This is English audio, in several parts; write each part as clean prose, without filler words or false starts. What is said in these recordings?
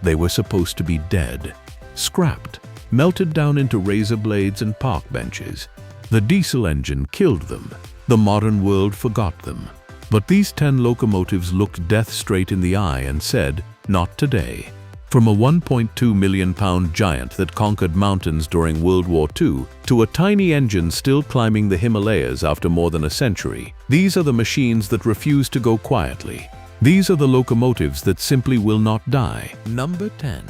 They were supposed to be dead, scrapped, melted down into razor blades and park benches. The diesel engine killed them. The modern world forgot them. But these 10 locomotives looked death straight in the eye and said, "Not today." From a 1.2 million pound giant that conquered mountains during World War II to a tiny engine still climbing the Himalayas after more than a century, these are the machines that refuse to go quietly. These are the locomotives that simply will not die. Number 10.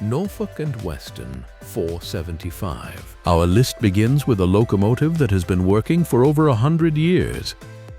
Norfolk and Western 475. Our list begins with a locomotive that has been working for over 100 years.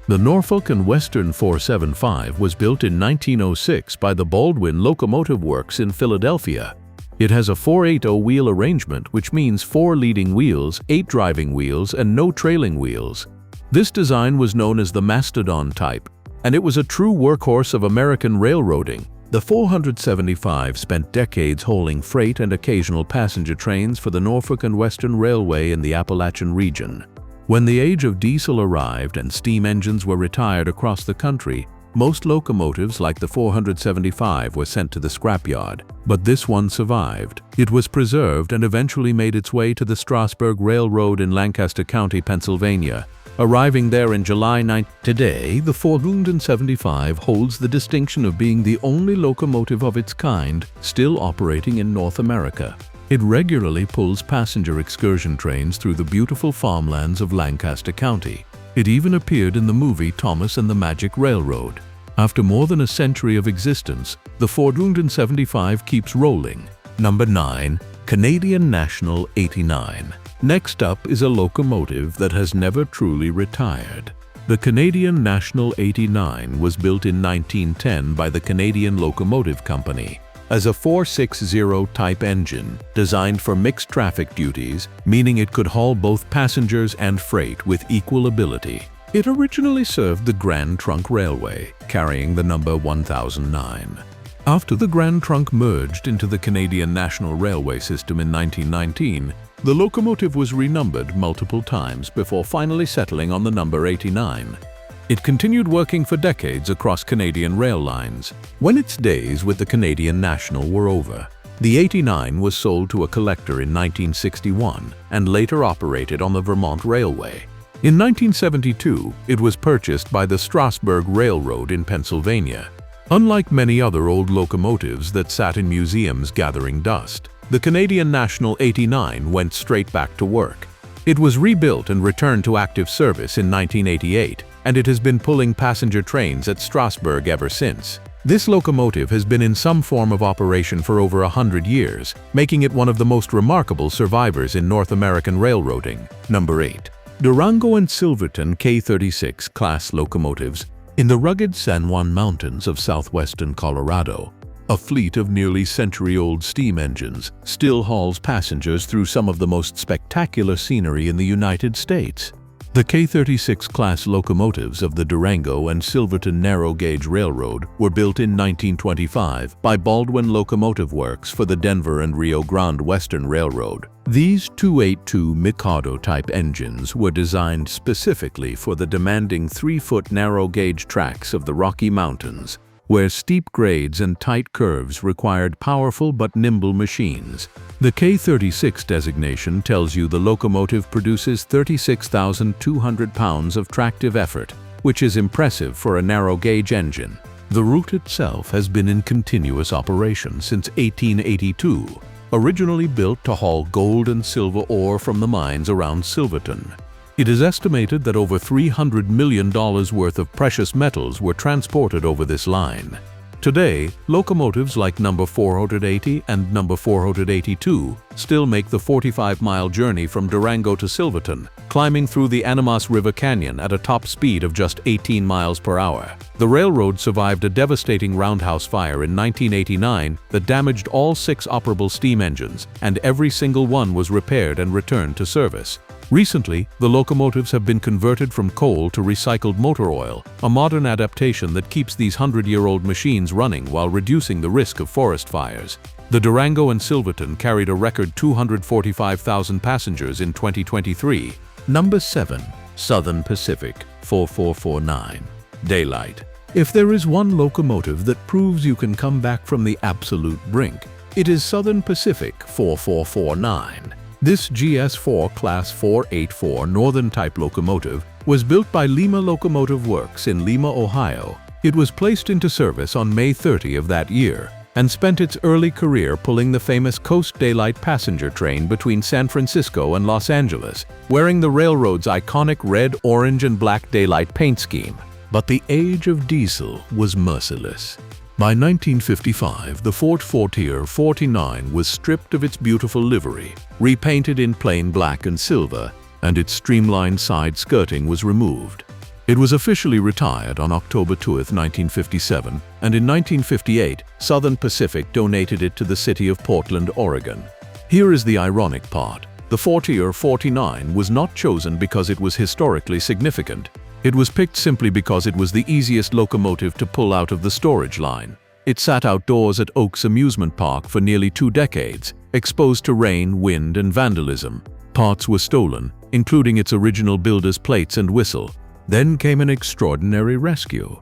The Norfolk and Western 475 was built in 1906 by the Baldwin Locomotive Works in Philadelphia. It has a 480 wheel arrangement, which means 4 leading wheels, 8 driving wheels, and no trailing wheels. This design was known as the Mastodon type, and it was a true workhorse of American railroading. The 475 spent decades hauling freight and occasional passenger trains for the Norfolk and Western Railway in the Appalachian region. When the age of diesel arrived and steam engines were retired across the country, most locomotives like the 475 were sent to the scrapyard. But this one survived. It was preserved and eventually made its way to the Strasburg Railroad in Lancaster County, Pennsylvania, arriving there in July 9. Today, the 475 holds the distinction of being the only locomotive of its kind still operating in North America. It regularly pulls passenger excursion trains through the beautiful farmlands of Lancaster County. It even appeared in the movie Thomas and the Magic Railroad. After more than a century of existence, the 475 keeps rolling. Number 9. Canadian National 89. Next up is a locomotive that has never truly retired. The Canadian National 89 was built in 1910 by the Canadian Locomotive Company as a 460 type engine designed for mixed traffic duties, meaning it could haul both passengers and freight with equal ability. It originally served the Grand Trunk Railway, carrying the number 1009. After the Grand Trunk merged into the Canadian National Railway system in 1919, the locomotive was renumbered multiple times before finally settling on the number 89. It continued working for decades across Canadian rail lines. When its days with the Canadian National were over, the 89 was sold to a collector in 1961 and later operated on the Vermont Railway. In 1972, it was purchased by the Strasburg Railroad in Pennsylvania. Unlike many other old locomotives that sat in museums gathering dust, the Canadian National 89 went straight back to work. It was rebuilt and returned to active service in 1988, and it has been pulling passenger trains at Strasburg ever since. This locomotive has been in some form of operation for over 100 years, making it one of the most remarkable survivors in North American railroading. Number 8. Durango and Silverton K36 class locomotives. In the rugged San Juan Mountains of southwestern Colorado, a fleet of nearly century-old steam engines still hauls passengers through some of the most spectacular scenery in the United States. The K36 class locomotives of the Durango and Silverton Narrow Gauge Railroad were built in 1925 by Baldwin Locomotive Works for the Denver and Rio Grande Western Railroad. These 282 Mikado-type engines were designed specifically for the demanding 3-foot narrow-gauge tracks of the Rocky Mountains, where steep grades and tight curves required powerful but nimble machines. The K36 designation tells you the locomotive produces 36,200 pounds of tractive effort, which is impressive for a narrow-gauge engine. The route itself has been in continuous operation since 1882, originally built to haul gold and silver ore from the mines around Silverton. It is estimated that over $300 million worth of precious metals were transported over this line. Today, locomotives like number 480 and number 482 still make the 45-mile journey from Durango to Silverton, climbing through the Animas River Canyon at a top speed of just 18 miles per hour. The railroad survived a devastating roundhouse fire in 1989 that damaged all 6 operable steam engines, and every single one was repaired and returned to service. Recently, the locomotives have been converted from coal to recycled motor oil, a modern adaptation that keeps these 100-year-old machines running while reducing the risk of forest fires. The Durango and Silverton carried a record 245,000 passengers in 2023. Number 7. Southern Pacific 4449. Daylight. If there is one locomotive that proves you can come back from the absolute brink, it is Southern Pacific 4449. This GS4 Class 484 Northern Type locomotive was built by Lima Locomotive Works in Lima, Ohio. It was placed into service on May 30 of that year and spent its early career pulling the famous Coast Daylight passenger train between San Francisco and Los Angeles, wearing the railroad's iconic red, orange, and black daylight paint scheme. But the age of diesel was merciless. By 1955, the Fort Fortier 49 was stripped of its beautiful livery, repainted in plain black and silver, and its streamlined side skirting was removed. It was officially retired on October 2, 1957, and in 1958, Southern Pacific donated it to the city of Portland, Oregon. Here is the ironic part. The Fortier 49 was not chosen because it was historically significant. It was picked simply because it was the easiest locomotive to pull out of the storage line. It sat outdoors at Oaks Amusement Park for nearly 2 decades, exposed to rain, wind, and vandalism. Parts were stolen, including its original builder's plates and whistle. Then came an extraordinary rescue.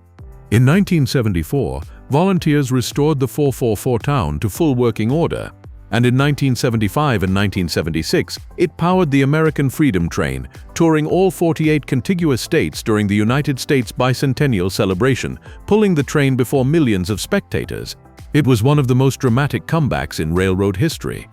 In 1974, volunteers restored the 444 town to full working order, and in 1975 and 1976, it powered the American Freedom Train, touring all 48 contiguous states during the United States bicentennial celebration, pulling the train before millions of spectators. It was one of the most dramatic comebacks in railroad history.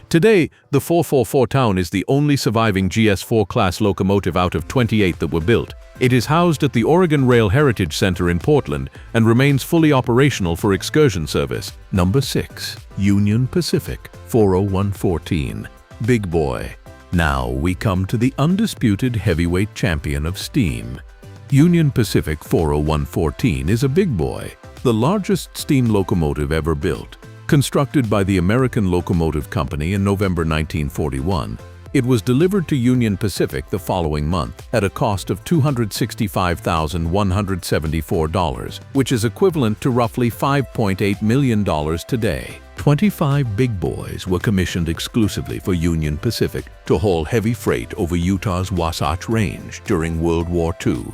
Today, the 444 town is the only surviving GS4 class locomotive out of 28 that were built. It is housed at the Oregon Rail Heritage Center in Portland and remains fully operational for excursion service. Number 6. Union Pacific 40114. Big Boy. Now we come to the undisputed heavyweight champion of steam. Union Pacific 40114 is a big boy, the largest steam locomotive ever built. Constructed by the American Locomotive Company in November 1941, it was delivered to Union Pacific the following month at a cost of $265,174, which is equivalent to roughly $5.8 million today. 25 big boys were commissioned exclusively for Union Pacific to haul heavy freight over Utah's Wasatch Range during World War II.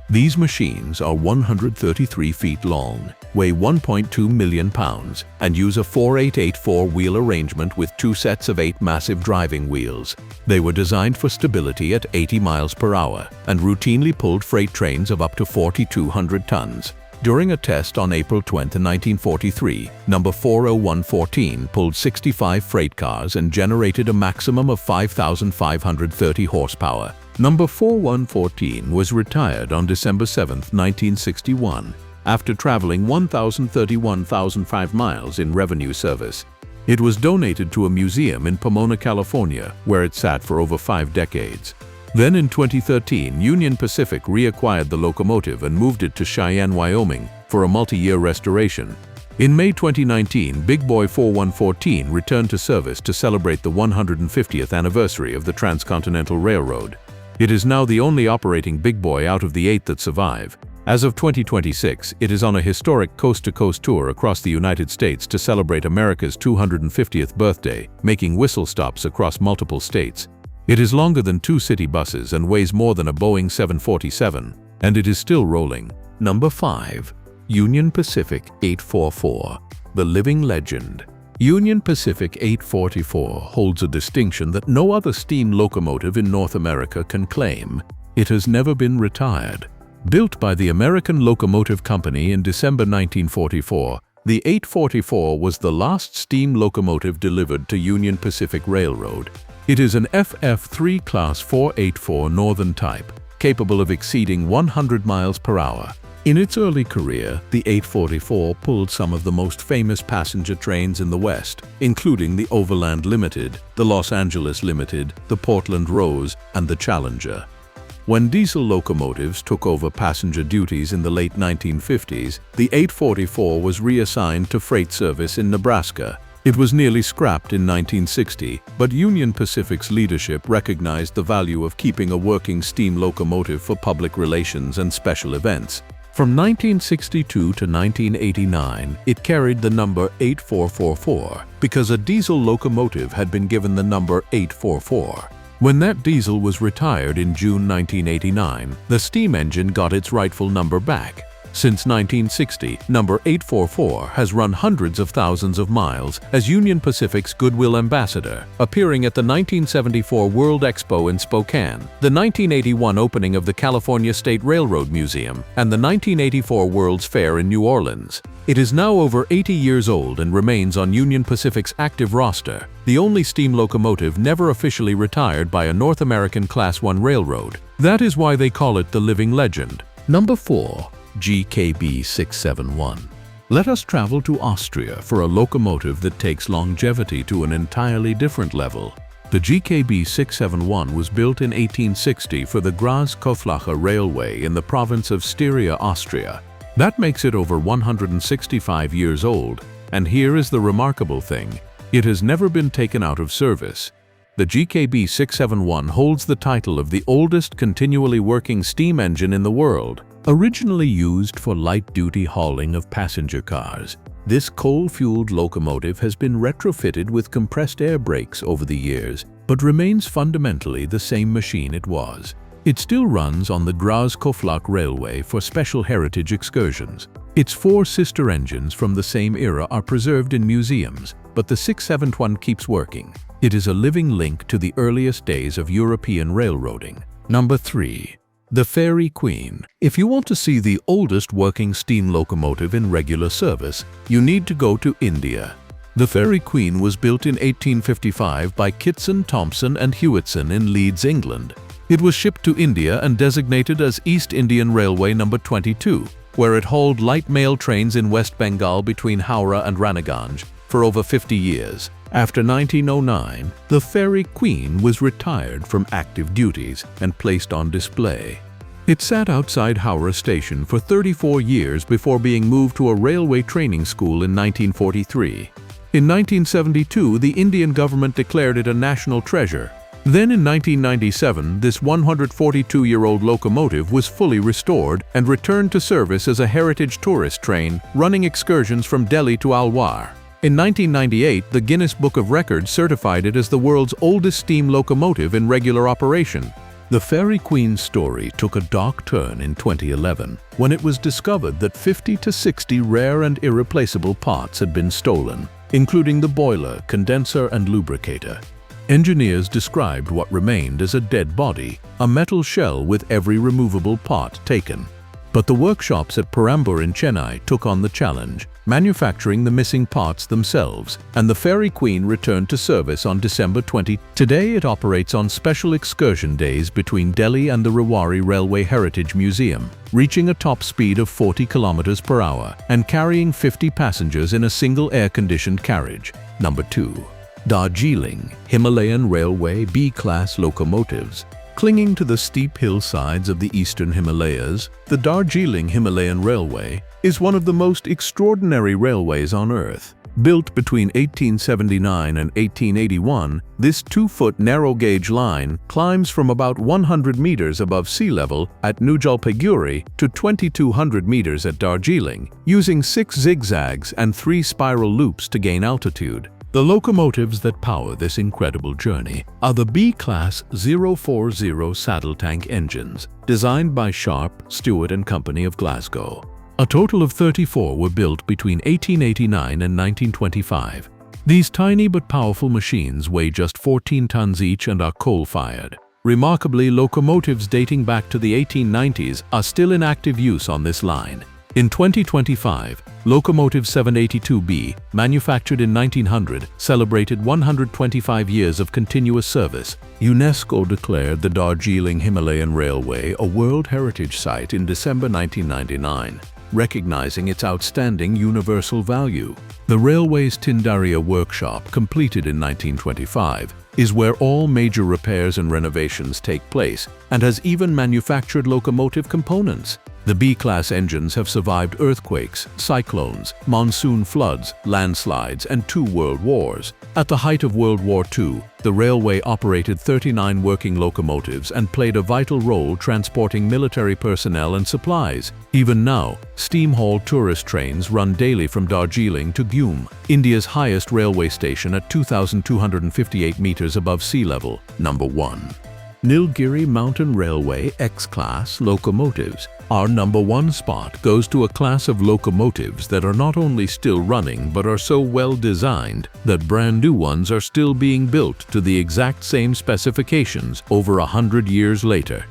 These machines are 133 feet long, weigh 1.2 million pounds, and use a 4884 wheel arrangement with 2 sets of 8 massive driving wheels. They were designed for stability at 80 miles per hour and routinely pulled freight trains of up to 4,200 tons. During a test on April 20, 1943, number 40114 pulled 65 freight cars and generated a maximum of 5,530 horsepower. Number 4114 was retired on December 7, 1961, after traveling 1,031,005 miles in revenue service. It was donated to a museum in Pomona, California, where it sat for over 5 decades. Then in 2013, Union Pacific reacquired the locomotive and moved it to Cheyenne, Wyoming, for a multi-year restoration. In May 2019, Big Boy 4114 returned to service to celebrate the 150th anniversary of the Transcontinental Railroad. It is now the only operating big boy out of the 8 that survive. As of 2026, it is on a historic coast-to-coast tour across the United States to celebrate America's 250th birthday, making whistle stops across multiple states. It is longer than 2 city buses and weighs more than a Boeing 747, and it is still rolling. Number 5. Union Pacific 844, the living legend. Union Pacific 844 holds a distinction that no other steam locomotive in North America can claim. It has never been retired. Built by the American Locomotive Company in December 1944, the 844 was the last steam locomotive delivered to Union Pacific Railroad. It is an FF3 Class 484 Northern Type, capable of exceeding 100 miles per hour. In its early career, the 844 pulled some of the most famous passenger trains in the West, including the Overland Limited, the Los Angeles Limited, the Portland Rose, and the Challenger. When diesel locomotives took over passenger duties in the late 1950s, the 844 was reassigned to freight service in Nebraska. It was nearly scrapped in 1960, but Union Pacific's leadership recognized the value of keeping a working steam locomotive for public relations and special events. From 1962 to 1989, it carried the number 8444 because a diesel locomotive had been given the number 844. When that diesel was retired in June 1989, the steam engine got its rightful number back. Since 1960, number 844 has run hundreds of thousands of miles as Union Pacific's Goodwill Ambassador, appearing at the 1974 World Expo in Spokane, the 1981 opening of the California State Railroad Museum, and the 1984 World's Fair in New Orleans. It is now over 80 years old and remains on Union Pacific's active roster, the only steam locomotive never officially retired by a North American Class I railroad. That is why they call it the living legend. Number 4. GKB 671. Let us travel to Austria for a locomotive that takes longevity to an entirely different level. The GKB 671 was built in 1860 for the Graz-Koflacher Railway in the province of Styria, Austria. That makes it over 165 years old, and here is the remarkable thing. It has never been taken out of service. The GKB 671 holds the title of the oldest continually working steam engine in the world. Originally used for light-duty hauling of passenger cars, this coal-fueled locomotive has been retrofitted with compressed air brakes over the years, but remains fundamentally the same machine it was. It still runs on the Graz-Koflacher Railway for special heritage excursions. Its 4 sister engines from the same era are preserved in museums, but the 671 keeps working. It is a living link to the earliest days of European railroading. Number 3. The Fairy Queen. If you want to see the oldest working steam locomotive in regular service, you need to go to India. The Fairy Queen was built in 1855 by Kitson, Thompson and Hewitson in Leeds, England. It was shipped to India and designated as East Indian Railway No. 22, where it hauled light mail trains in West Bengal between Howrah and Raniganj for over 50 years. After 1909, the Fairy Queen was retired from active duties and placed on display. It sat outside Howrah Station for 34 years before being moved to a railway training school in 1943. In 1972, the Indian government declared it a national treasure. Then in 1997, this 142-year-old locomotive was fully restored and returned to service as a heritage tourist train running excursions from Delhi to Alwar. In 1998, the Guinness Book of Records certified it as the world's oldest steam locomotive in regular operation. The Fairy Queen's story took a dark turn in 2011 when it was discovered that 50 to 60 rare and irreplaceable parts had been stolen, including the boiler, condenser, and lubricator. Engineers described what remained as a dead body, a metal shell with every removable part taken. But the workshops at Perambur in Chennai took on the challenge, manufacturing the missing parts themselves, and the Fairy Queen returned to service on December 20. Today it operates on special excursion days between Delhi and the Rewari Railway Heritage Museum, reaching a top speed of 40 km per hour and carrying 50 passengers in a single air-conditioned carriage. Number 2. Darjeeling Himalayan Railway B-Class Locomotives. Clinging to the steep hillsides of the eastern Himalayas, the Darjeeling Himalayan Railway is one of the most extraordinary railways on Earth. Built between 1879 and 1881, this 2-foot narrow-gauge line climbs from about 100 meters above sea level at New Jalpaiguri to 2,200 meters at Darjeeling, using 6 zigzags and 3 spiral loops to gain altitude. The locomotives that power this incredible journey are the B-Class 040 saddle tank engines, designed by Sharp, Stewart and Company of Glasgow. A total of 34 were built between 1889 and 1925. These tiny but powerful machines weigh just 14 tons each and are coal-fired. Remarkably, locomotives dating back to the 1890s are still in active use on this line. In 2025, Locomotive 782B, manufactured in 1900, celebrated 125 years of continuous service. UNESCO declared the Darjeeling Himalayan Railway a World Heritage Site in December 1999, recognizing its outstanding universal value. The railway's Tindaria workshop, completed in 1925, is where all major repairs and renovations take place and has even manufactured locomotive components. The B-Class engines have survived earthquakes, cyclones, monsoon floods, landslides, and 2 world wars. At the height of World War II, the railway operated 39 working locomotives and played a vital role transporting military personnel and supplies. Even now, steam-hauled tourist trains run daily from Darjeeling to Ghum, India's highest railway station at 2,258 meters above sea level. Number 1. Nilgiri Mountain Railway X-Class Locomotives. Our number one spot goes to a class of locomotives that are not only still running but are so well designed that brand new ones are still being built to the exact same specifications over 100 years later.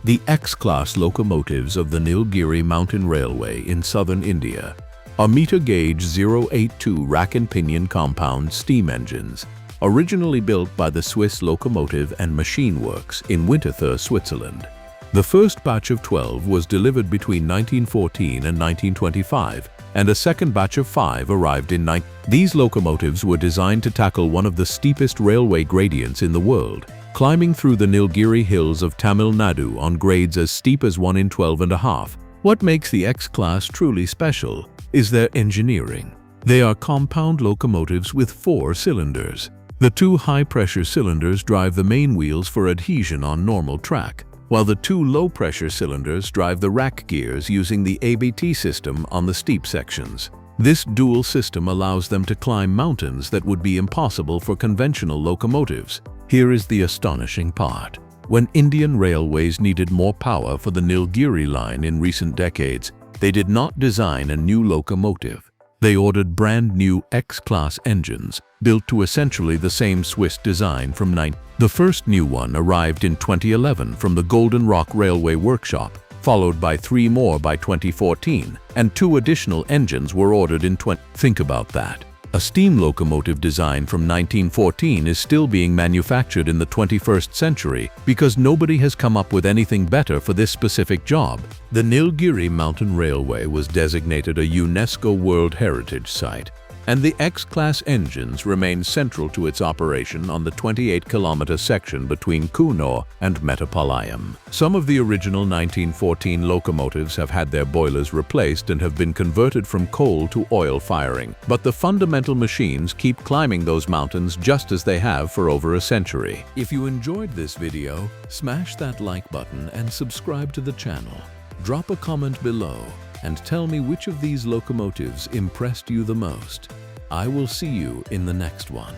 The X-class locomotives of the Nilgiri Mountain Railway in southern India are meter-gauge 082 rack and pinion compound steam engines, originally built by the Swiss Locomotive and Machine Works in Winterthur, Switzerland. The first batch of 12 was delivered between 1914 and 1925, and a second batch of 5 arrived in These locomotives were designed to tackle one of the steepest railway gradients in the world, climbing through the Nilgiri hills of Tamil Nadu on grades as steep as 1 in 12.5. What makes the X-class truly special is their engineering. They are compound locomotives with 4 cylinders. The 2 high-pressure cylinders drive the main wheels for adhesion on normal track, while the 2 low-pressure cylinders drive the rack gears using the ABT system on the steep sections. This dual system allows them to climb mountains that would be impossible for conventional locomotives. Here is the astonishing part. When Indian Railways needed more power for the Nilgiri line in recent decades, they did not design a new locomotive. They ordered brand new X-class engines, built to essentially the same Swiss design from The first new one arrived in 2011 from the Golden Rock Railway Workshop, followed by 3 more by 2014, and 2 additional engines were ordered in Think about that. A steam locomotive design from 1914 is still being manufactured in the 21st century because nobody has come up with anything better for this specific job. The Nilgiri Mountain Railway was designated a UNESCO World Heritage Site, and the X-class engines remain central to its operation on the 28-kilometer section between Coonoor and Mettupalayam. Some of the original 1914 locomotives have had their boilers replaced and have been converted from coal to oil firing, but the fundamental machines keep climbing those mountains just as they have for over a century. If you enjoyed this video, smash that like button and subscribe to the channel. Drop a comment below and tell me which of these locomotives impressed you the most. I will see you in the next one.